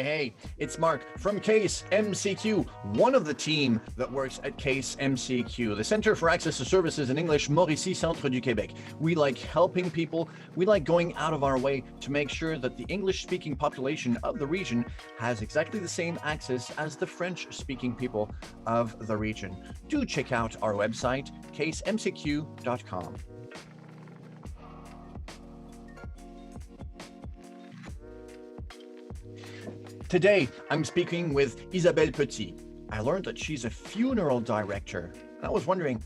Hey, it's Marc from CASE-MCQ, one of the team that works at CASE-MCQ, the Center for Access to Services in English, Mauricie Centre-du-Québec. We like helping people. We like going out of our way to make sure that the English-speaking population of the region has exactly the same access as the French-speaking people of the region. Do check out our website, CASE-MCQ.com. Today, I'm speaking with Isabelle Petit. I learned that she's a funeral director. I was wondering,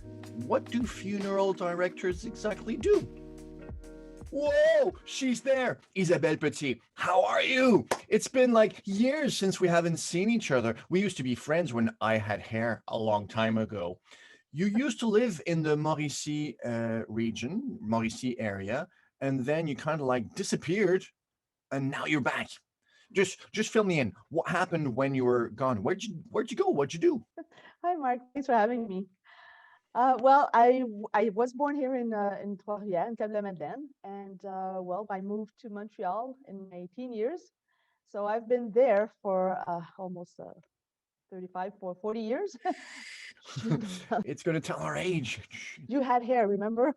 what do funeral directors exactly do? Whoa, she's there. Isabelle Petit, how are you? It's been like years since we haven't seen each other. We used to be friends when I had hair a long time ago. You used to live in the Mauricie region, Mauricie area, and then you kind of like disappeared, and now you're back. Just fill me in. What happened when you were gone? Where'd you go? What'd you do? Hi, Mark. Thanks for having me. I was born here in Trois-Rivières, in Cap-de-la-Madeleine, and I moved to Montreal in my teen years. So I've been there for almost 35 or 40 years. It's going to tell our age. You had hair, remember?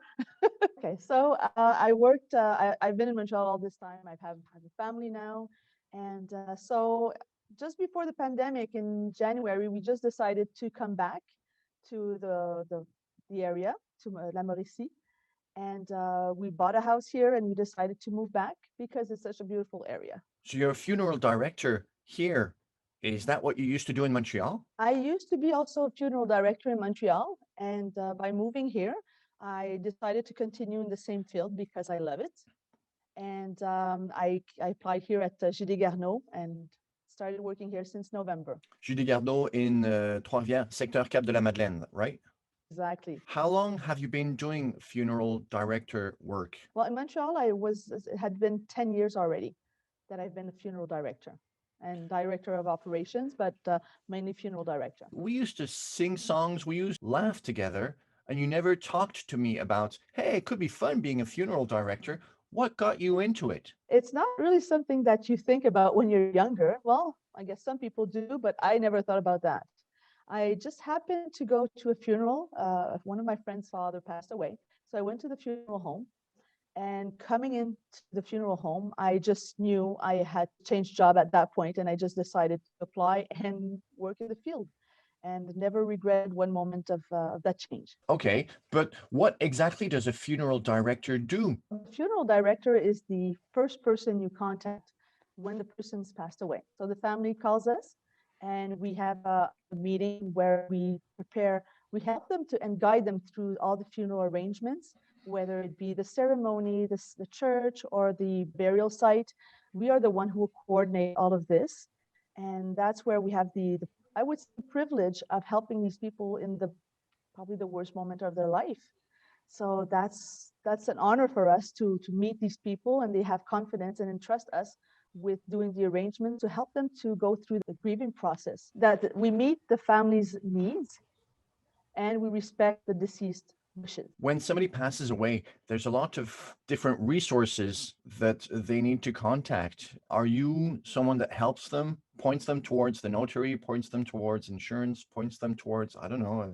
Okay, so I worked. I've been in Montreal all this time. have a family now, and so just before the pandemic in January, we just decided to come back to the area, to La Mauricie, and we bought a house here, and we decided to move back because it's such a beautiful area. So you're a funeral director here. Is that what you used to do in Montreal? I used to be also a funeral director in Montreal, and by moving here, I decided to continue in the same field because I love it. And I applied here at J.D. Garneau and started working here since November. J.D. Garneau in Trois-Rivières, secteur Cap-de-la-Madeleine, right? Exactly. How long have you been doing funeral director work? Well, in Montreal, it had been 10 years already that I've been a funeral director and director of operations, but mainly funeral director. We used to sing songs, we used to laugh together, and you never talked to me about, hey, it could be fun being a funeral director. What got you into it? It's not really something that you think about when you're younger. Well, I guess some people do, but I never thought about that. I just happened to go to a funeral. One of my friend's father passed away. So I went to the funeral home. And coming into the funeral home, I just knew I had changed job at that point, and I just decided to apply and work in the field, and never regretted one moment of that change. Okay, but what exactly does a funeral director do? The funeral director is the first person you contact when the person's passed away. So the family calls us, and we have a meeting where we help them to and guide them through all the funeral arrangements, whether it be the ceremony, the church, or the burial site. We are the one who will coordinate all of this. And that's where we have I would say, the privilege of helping these people in probably the worst moment of their life. So that's an honor for us to meet these people, and they have confidence and entrust us with doing the arrangements to help them to go through the grieving process, that we meet the family's needs and we respect the deceased wishes. When somebody passes away, there's a lot of different resources that they need to contact. Are you someone that helps them, points them towards the notary, points them towards insurance, points them towards, I don't know, a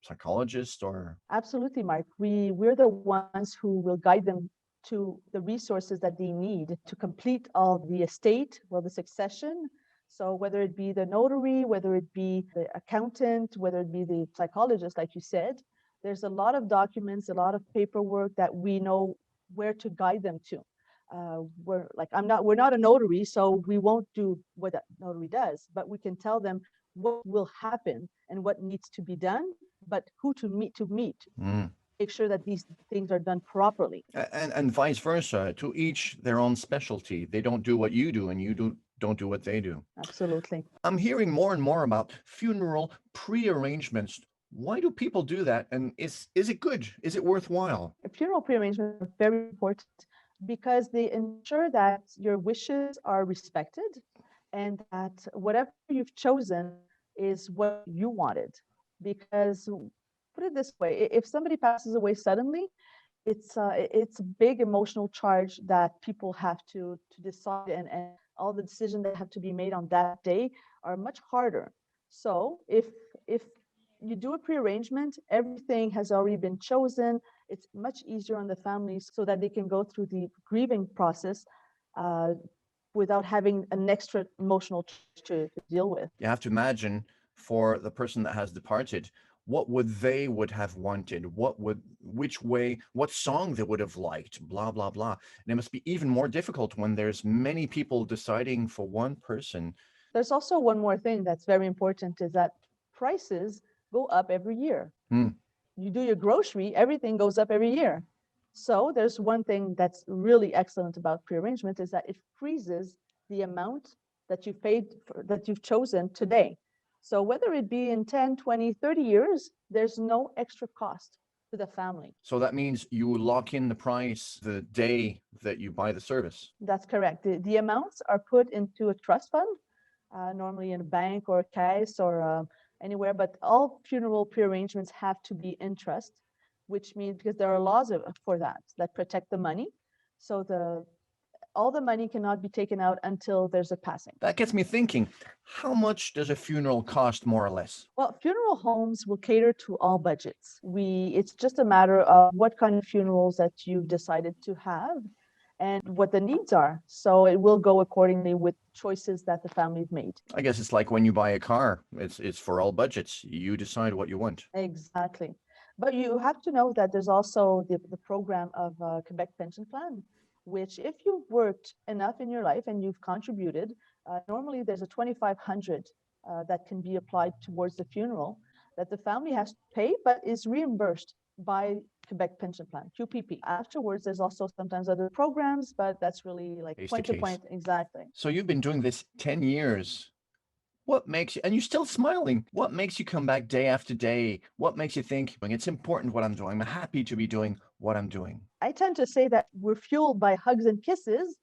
psychologist or? Absolutely, Mark. We're the ones who will guide them to the resources that they need to complete all the estate, the succession. So whether it be the notary, whether it be the accountant, whether it be the psychologist, like you said, there's a lot of documents, a lot of paperwork that we know where to guide them to. We're not a notary, so we won't do what a notary does, but we can tell them what will happen and what needs to be done, but who to meet. Make sure that these things are done properly. And vice versa, to each their own specialty. They don't do what you do, and you don't do what they do. Absolutely. I'm hearing more and more about funeral prearrangements. Why do people do that? And is it good? Is it worthwhile? Funeral prearrangements are very important because they ensure that your wishes are respected and that whatever you've chosen is what you wanted. Because put it this way, if somebody passes away suddenly, it's a big emotional charge that people have to decide, and all the decisions that have to be made on that day are much harder. So if you do a prearrangement, everything has already been chosen. It's much easier on the families so that they can go through the grieving process uh, without having an extra emotional charge to deal with. You have to imagine for the person that has departed, what would they would have wanted, which way, what song they would have liked, blah blah blah. And it must be even more difficult when there's many people deciding for one person. There's also one more thing that's very important is that prices go up every year. Hmm. You do your grocery, everything goes up every year. So there's one thing that's really excellent about prearrangement is that it freezes the amount that you've paid for, that you've chosen today. So whether it be in 10, 20, 30 years, there's no extra cost to the family. So that means you lock in the price the day that you buy the service. That's correct. The amounts are put into a trust fund, normally in a bank or a CASE or anywhere, but all funeral prearrangements have to be in trust, which means because there are laws for that protect the money. So all the money cannot be taken out until there's a passing. That gets me thinking, how much does a funeral cost more or less? Well, funeral homes will cater to all budgets. It's just a matter of what kind of funerals that you've decided to have and what the needs are. So it will go accordingly with choices that the family's made. I guess it's like when you buy a car, it's for all budgets. You decide what you want. Exactly. But you have to know that there's also the program of Quebec Pension Plan, which if you've worked enough in your life and you've contributed, normally there's a 2,500 that can be applied towards the funeral that the family has to pay, but is reimbursed by Quebec Pension Plan, QPP. Afterwards, there's also sometimes other programs, but that's really like Case to point to case. point. Exactly. So you've been doing this 10 years. What makes you, and you're still smiling, what makes you come back day after day? What makes you think it's important what I'm doing? I'm happy to be doing what I'm doing. I tend to say that we're fueled by hugs and kisses,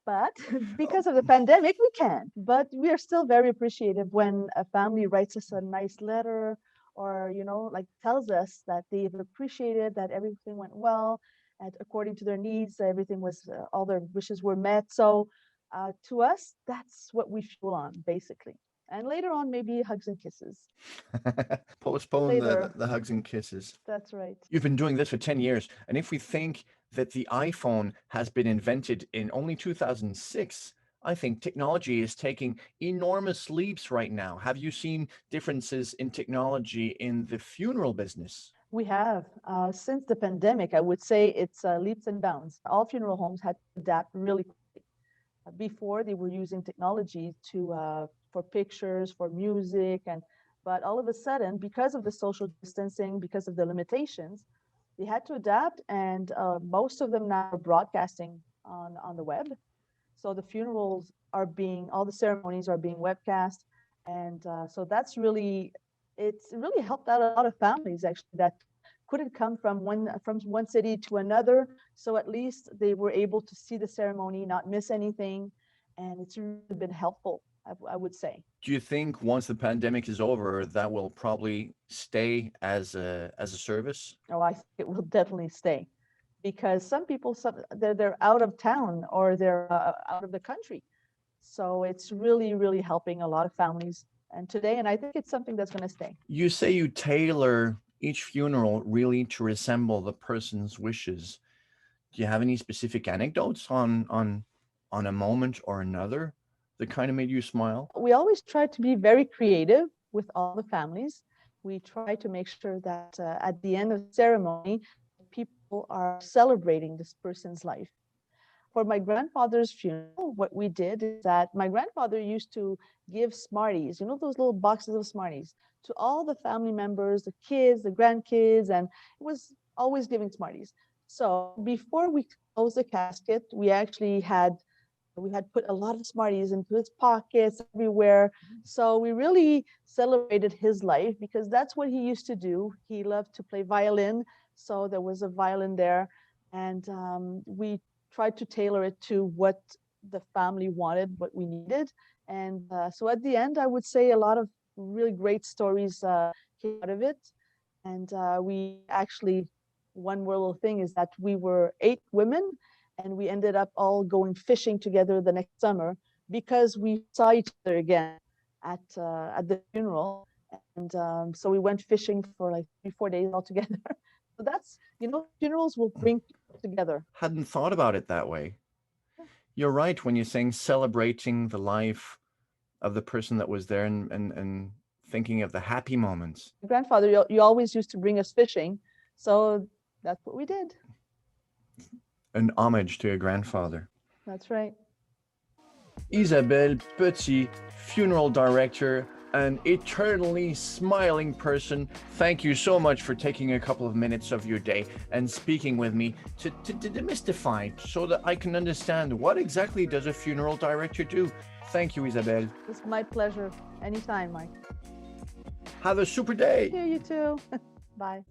but because of the pandemic, we can't. But we are still very appreciative when a family writes us a nice letter or, like tells us that they've appreciated that everything went well and according to their needs, everything was, all their wishes were met. So to us, that's what we fuel on, basically. And later on, maybe hugs and kisses. Postpone Later. the hugs and kisses. That's right. You've been doing this for 10 years. And if we think that the iPhone has been invented in only 2006, I think technology is taking enormous leaps right now. Have you seen differences in technology in the funeral business? We have. Since the pandemic, I would say it's leaps and bounds. All funeral homes had to adapt really quickly. Before, they were using technology for pictures, for music, but all of a sudden, because of the social distancing, because of the limitations, they had to adapt, and most of them now are broadcasting on the web. So the funerals all the ceremonies are being webcast, and so it's really helped out a lot of families actually that couldn't come from one city to another. So at least they were able to see the ceremony, not miss anything, and it's really been helpful, I would say. Do you think once the pandemic is over, that will probably stay as a service? Oh, I think it will definitely stay because some people, they're out of town or they're out of the country. So it's really, really helping a lot of families and today, and I think it's something that's going to stay. You say you tailor each funeral really to resemble the person's wishes. Do you have any specific anecdotes on a moment or another that kind of made you smile? We always try to be very creative with all the families. We try to make sure that at the end of the ceremony, people are celebrating this person's life. For my grandfather's funeral, what we did is that my grandfather used to give Smarties, those little boxes of Smarties, to all the family members, the kids, the grandkids, and it was always giving Smarties. So before we closed the casket, we had put a lot of Smarties into his pockets everywhere. So we really celebrated his life because that's what he used to do. He loved to play violin. So there was a violin there. And we tried to tailor it to what the family wanted, what we needed. And so at the end, I would say a lot of really great stories came out of it. And we actually one more little thing is that we were 8 women, and we ended up all going fishing together the next summer because we saw each other again at the funeral. And so we went fishing for like 3-4 days all together. So that's, funerals will bring people together. Hadn't thought about it that way. You're right when you're saying celebrating the life of the person that was there and thinking of the happy moments. My grandfather, you always used to bring us fishing. So that's what we did. An homage to your grandfather. That's right. Isabelle Petit, funeral director, an eternally smiling person. Thank you so much for taking a couple of minutes of your day and speaking with me to demystify so that I can understand what exactly does a funeral director do. Thank you, Isabelle. It's my pleasure. Anytime, Mike. Have a super day. Yeah, you too. Bye.